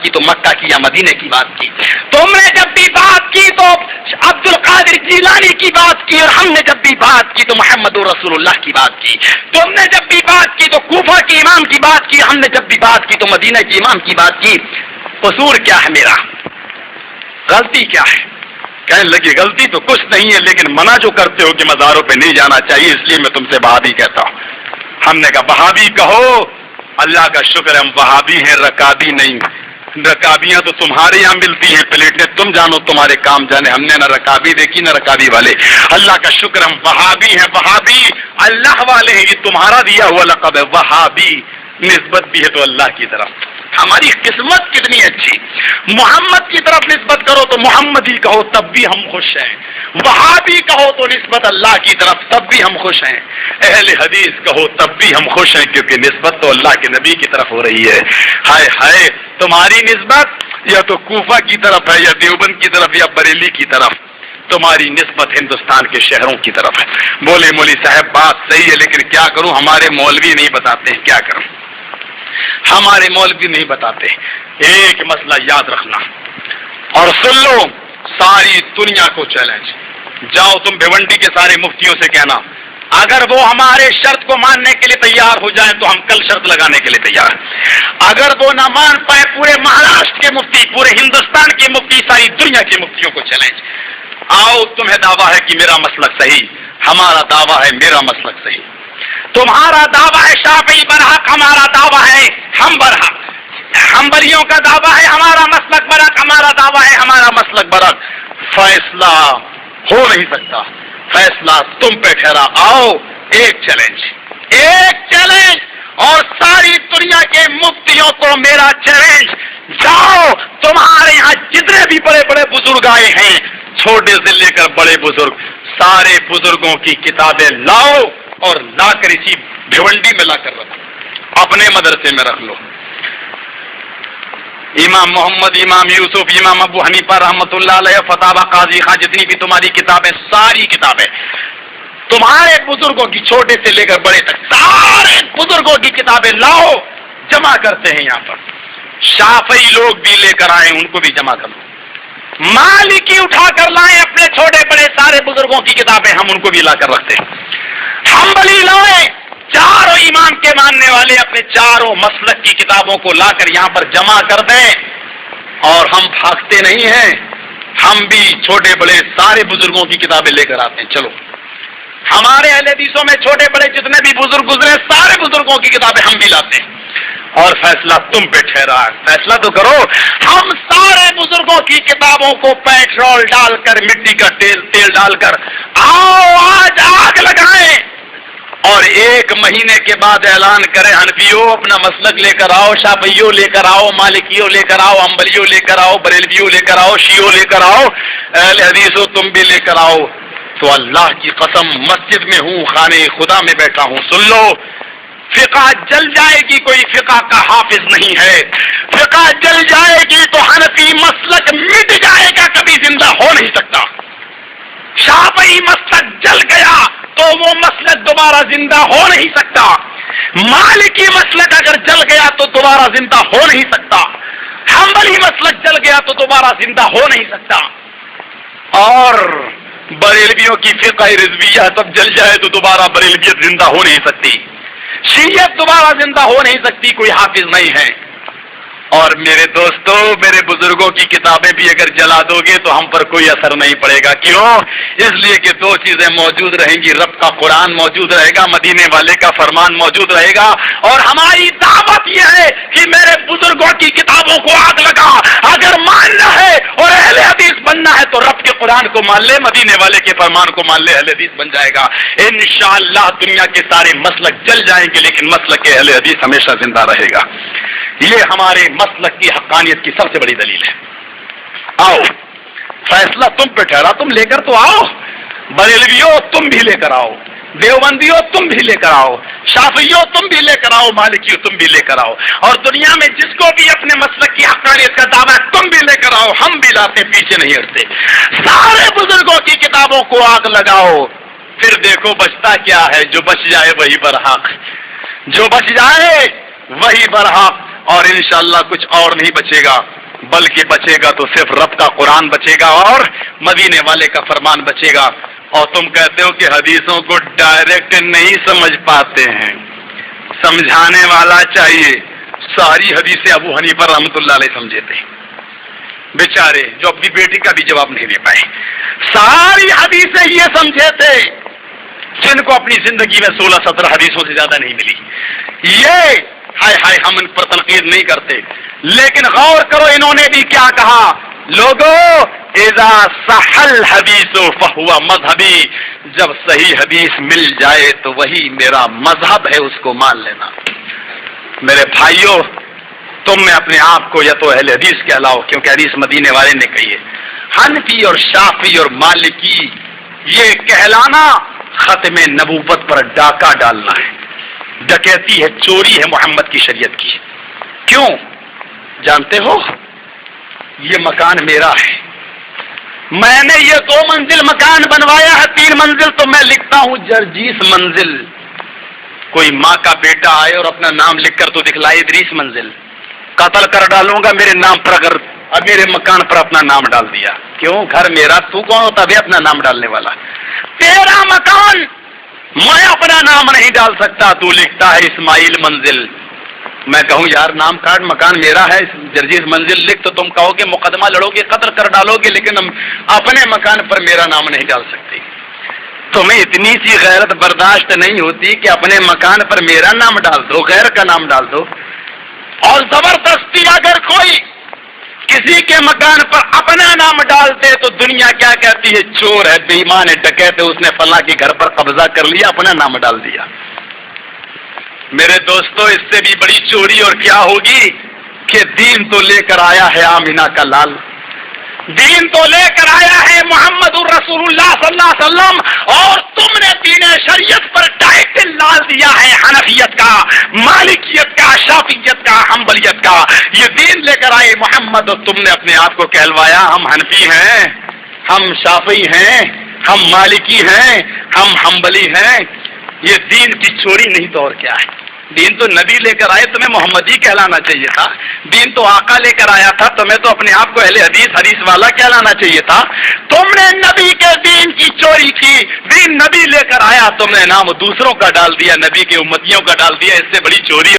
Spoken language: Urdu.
کی تو مکہ کی یا مدینے کی بات کی. تم نے جب بھی بات کی تو عبد القادر جیلانی کی بات کی, اور ہم نے جب بھی بات کی تو محمد رسول اللہ کی بات کی. تم نے جب بھی بات کی تو کوفہ کے امام کی بات کی, ہم نے جب بھی بات کی تو مدینہ کے امام کی بات کی. قصور کیا ہے میرا, غلطی کیا ہے؟ کہنے لگی غلطی تو کچھ نہیں ہے, لیکن منع جو کرتے ہو کہ مزاروں پہ نہیں جانا چاہیے, اس لیے میں تم سے وہابی کہتا ہوں. ہم نے کہا وہابی کہو, اللہ کا شکر ہم وہابی ہیں, رکابی نہیں. رکابیاں تو تمہارے یہاں ملتی ہیں پلیٹیں, تم جانو تمہارے کام جانے. ہم نے نہ رکابی دیکھی نہ رکابی والے. اللہ کا شکر ہم وہابی ہیں. وہابی اللہ والے ہیں, یہ تمہارا دیا ہوا لقب ہے. وہابی نسبت بھی ہے تو اللہ کی طرف. ہماری قسمت کتنی اچھی, محمد کی طرف نسبت کرو تو محمدی کہو تب بھی ہم خوش ہیں. وہابی کہو تو نسبت اللہ کی طرف تب بھی ہم خوش ہیں. اہل حدیث کہو تب بھی ہم خوش ہیں, کیونکہ نسبت تو اللہ کے نبی کی طرف ہو رہی ہے. ہائے ہائے, تمہاری نسبت یا تو کوفہ کی طرف ہے, یا دیوبند کی طرف, یا بریلی کی طرف. تمہاری نسبت ہندوستان کے شہروں کی طرف ہے. بولے مولوی صاحب بات صحیح ہے, لیکن کیا کروں, ہمارے مولوی نہیں بتاتے ہیں. کیا کروں, ہمارے مولوی نہیں بتاتے. ایک مسئلہ یاد رکھنا اور سن لو, ساری دنیا کو چیلنج. جاؤ تم بھیونڈی کے سارے مفتیوں سے کہنا, اگر وہ ہمارے شرط کو ماننے کے لیے تیار ہو جائیں تو ہم کل شرط لگانے کے لیے تیار. اگر وہ نہ مان پائے, پورے مہاراشٹر کے مفتی, پورے ہندوستان کے مفتی, ساری دنیا کے مفتیوں کو چیلنج. آؤ, تمہیں دعویٰ ہے کہ میرا مسلک صحیح, ہمارا دعویٰ ہے میرا مسلک صحیح. تمہارا دعویٰ ہے شافعی برحق, ہمارا دعویٰ ہے ہم برحق. حنبلیوں کا دعویٰ ہے ہمارا مسلک برحق, ہمارا دعویٰ ہے ہمارا مسلک برحق. فیصلہ ہو نہیں سکتا, فیصلہ تم پہ ٹھہرا. آؤ, ایک چیلنج اور ساری دنیا کے مفتیوں کو میرا چیلنج. جاؤ, تمہارے یہاں جتنے بھی بڑے بڑے بزرگ آئے ہیں, چھوٹے سے لے کر بڑے بزرگ, سارے بزرگوں کی کتابیں لاؤ اور لا کر اسی بھیونڈی میں لا کر رکھو, اپنے مدرسے میں رکھ لو. امام محمد, امام یوسف, امام ابو حنیفہ رحمۃ اللہ علیہ, فتاوی قاضی خان, جتنی بھی تمہاری کتابیں, ساری کتابیں تمہارے بزرگوں کی, چھوٹے سے لے کر بڑے تک سارے بزرگوں کی کتابیں لاؤ, جمع کرتے ہیں یہاں پر. شافعی لوگ بھی لے کر آئے, ان کو بھی جمع کر لو. مالکی اٹھا کر لائیں اپنے چھوٹے بڑے سارے بزرگوں کی کتابیں, ہم ان کو بھی لا کر رکھتے ہیں. حنبلی لائیں, چاروں امام کے ماننے والے اپنے چاروں مسلک کی کتابوں کو لا کر یہاں پر جمع کر دیں. اور ہم بھاگتے نہیں ہیں, ہم بھی چھوٹے بڑے سارے بزرگوں کی کتابیں لے کر آتے ہیں. چلو, ہمارے اہل حدیثوں میں چھوٹے بڑے جتنے بھی بزرگ گزرے, سارے بزرگوں کی کتابیں ہم بھی لاتے ہیں. اور فیصلہ تم پہ ٹھہرا ہے, فیصلہ تو کرو. ہم سارے بزرگوں کی کتابوں کو پیٹرول ڈال کر, مٹی کا تیل ڈال کر, آؤ آج آگ لگائیں, اور 1 مہینے کے بعد اعلان کریں, حنفیوں اپنا مسلک لے کر آؤ, شافعیوں لے کر آؤ, مالکیوں لے کر آؤ, حنبلیوں لے کر آؤ, بریلویوں لے کر آؤ, شیعوں لے کر آؤ, اہل حدیثوں تم بھی لے کر آؤ. تو اللہ کی قسم, مسجد میں ہوں, خانے خدا میں بیٹھا ہوں, سن لو, فقہ جل جائے گی, کوئی فقہ کا حافظ نہیں ہے. فقہ جل جائے گی تو حنفی مسلک مٹ جائے گا, کبھی زندہ ہو نہیں سکتا. شافعی مسلک جل گیا تو وہ مسلک دوبارہ زندہ ہو نہیں سکتا. مالکی مسلک اگر جل گیا تو دوبارہ زندہ ہو نہیں سکتا. حنبلی مسلک جل گیا تو دوبارہ زندہ ہو نہیں سکتا. اور بریلویوں کی فقہ رضویہ سب جل جائے تو دوبارہ بریلویت زندہ ہو نہیں سکتی. شیعت دوبارہ زندہ ہو نہیں سکتی, کوئی حافظ نہیں ہے. اور میرے دوستو, میرے بزرگوں کی کتابیں بھی اگر جلا دو گے تو ہم پر کوئی اثر نہیں پڑے گا. کیوں؟ اس لیے کہ 2 چیزیں موجود رہیں گی, رب کا قرآن موجود رہے گا, مدینے والے کا فرمان موجود رہے گا. اور ہماری دعوت یہ ہے کہ میرے بزرگوں کی کتابوں کو آگ لگا. اگر ماننا ہے اور اہل حدیث بننا ہے تو رب کے قرآن کو مان لے, مدینے والے کے فرمان کو مان لے, اہل حدیث بن جائے گا. انشاءاللہ دنیا کے سارے مسلک جل جائیں گے, لیکن مسلک اہل حدیث ہمیشہ زندہ رہے گا. یہ ہمارے مسلک کی حقانیت کی سب سے بڑی دلیل ہے. آؤ, فیصلہ تم پہ ٹھہرا, تم لے کر تو آؤ. بریلویوں تم بھی لے کر آؤ, دیوبندیوں تم بھی لے کر آؤ, شافعیوں تم بھی لے کر آؤ, مالکیوں تم بھی لے کر آؤ. اور دنیا میں جس کو بھی اپنے مسلک کی حقانیت کا دعویٰ ہے تم بھی لے کر آؤ, ہم بھی لاتے, پیچھے نہیں ہٹتے. سارے بزرگوں کی کتابوں کو آگ لگاؤ, پھر دیکھو بچتا کیا ہے. جو بچ جائے وہی برحق, جو بچ جائے وہی برحق. اور انشاءاللہ کچھ اور نہیں بچے گا، بلکہ بچے گا تو صرف رب کا قرآن بچے گا اور مدینے والے کا فرمان بچے گا۔ اور تم کہتے ہو کہ حدیثوں کو ڈائریکٹ نہیں سمجھ پاتے ہیں، سمجھانے والا چاہیے۔ ساری حدیثیں ابو حنیفہ رحمۃ اللہ علیہ سمجھے تھے بیچارے، جو اپنی بیٹی کا بھی جواب نہیں دے پائے۔ ساری حدیثیں یہ سمجھے تھے جن کو اپنی زندگی میں 16-17 حدیثوں سے زیادہ نہیں ملی۔ یہ ہائے ہائے ہم ان پر تنقید نہیں کرتے، لیکن غور کرو انہوں نے بھی کیا کہا، لوگوں اذا صح الحدیث فہو مذہبی، جب صحیح حدیث مل جائے تو وہی میرا مذہب ہے، اس کو مان لینا۔ میرے بھائیوں، تم میں اپنے آپ کو یا تو اہل حدیث کہلاؤ، کیونکہ حدیث مدینے والے نے کہی ہے۔ حنفی اور شافعی اور مالکی یہ کہلانا ختم نبوت پر ڈاکہ ڈالنا ہے، ڈکیتی ہے، چوری ہے محمد کی شریعت کی۔ کیوں جانتے ہو؟ یہ مکان میرا ہے، میں نے یہ 2 منزل مکان بنوایا ہے، 3 منزل تو میں لکھتا ہوں جرجیس منزل۔ کوئی ماں کا بیٹا آئے اور اپنا نام لکھ کر تو دکھلائے ادریس منزل، قتل کر ڈالوں گا میرے نام پر اگر اب میرے مکان پر اپنا نام ڈال دیا۔ کیوں؟ گھر میرا، تو کون ہوتا ہے اپنا نام ڈالنے والا؟ تیرا مکان، میں اپنا نام نہیں ڈال سکتا، تو لکھتا ہے اسماعیل منزل، میں کہوں یار نام کارڈ مکان میرا ہے، جرجیس منزل لکھ، تو تم کہو گے مقدمہ لڑو گے، قتل کر ڈالو گے، لیکن ہم اپنے مکان پر میرا نام نہیں ڈال سکتے۔ تمہیں اتنی سی غیرت برداشت نہیں ہوتی کہ اپنے مکان پر میرا نام ڈال دو، غیر کا نام ڈال دو؟ اور زبردستی اگر کوئی کسی کے مکان پر اپنا نام ڈال دے تو دنیا کیا کہتی ہے؟ چور ہے، بے ایمان ہے، ڈکیت ہے، اس نے فلاں کے گھر پر قبضہ کر لیا، اپنا نام ڈال دیا۔ میرے دوستو، اس سے بھی بڑی چوری اور کیا ہوگی کہ دین تو لے کر آیا ہے آمینہ کا لال، دین تو لے کر آیا ہے محمد الرسول اللہ صلی اللہ علیہ وسلم، اور تم نے دین شریعت پر ٹائٹل ڈال دیا ہے حنفیت کا، مالکیت کا، شافعیت کا، حنبلیت کا۔ یہ دین لے کر آئے محمد، اور تم نے اپنے آپ کو کہلوایا ہم حنفی ہیں، ہم شافعی ہیں، ہم مالکی ہیں، ہم حنبلی ہیں۔ یہ دین کی چوری نہیں تو اور کیا ہے؟ دین تو نبی لے کر آئے، تمہیں محمدی کہلانا چاہیے تھا۔ دین تو آقا لے کر آیا تھا، تمہیں تو اپنے آپ کو اہل حدیث، حدیث والا کہلانا چاہیے تھا۔ تم نے نبی کے دین کی چوری کی، دین نبی لے کر آیا، تم نے نام دوسروں کا ڈال دیا، نبی کے امتیوں کا ڈال دیا، اس سے بڑی چوری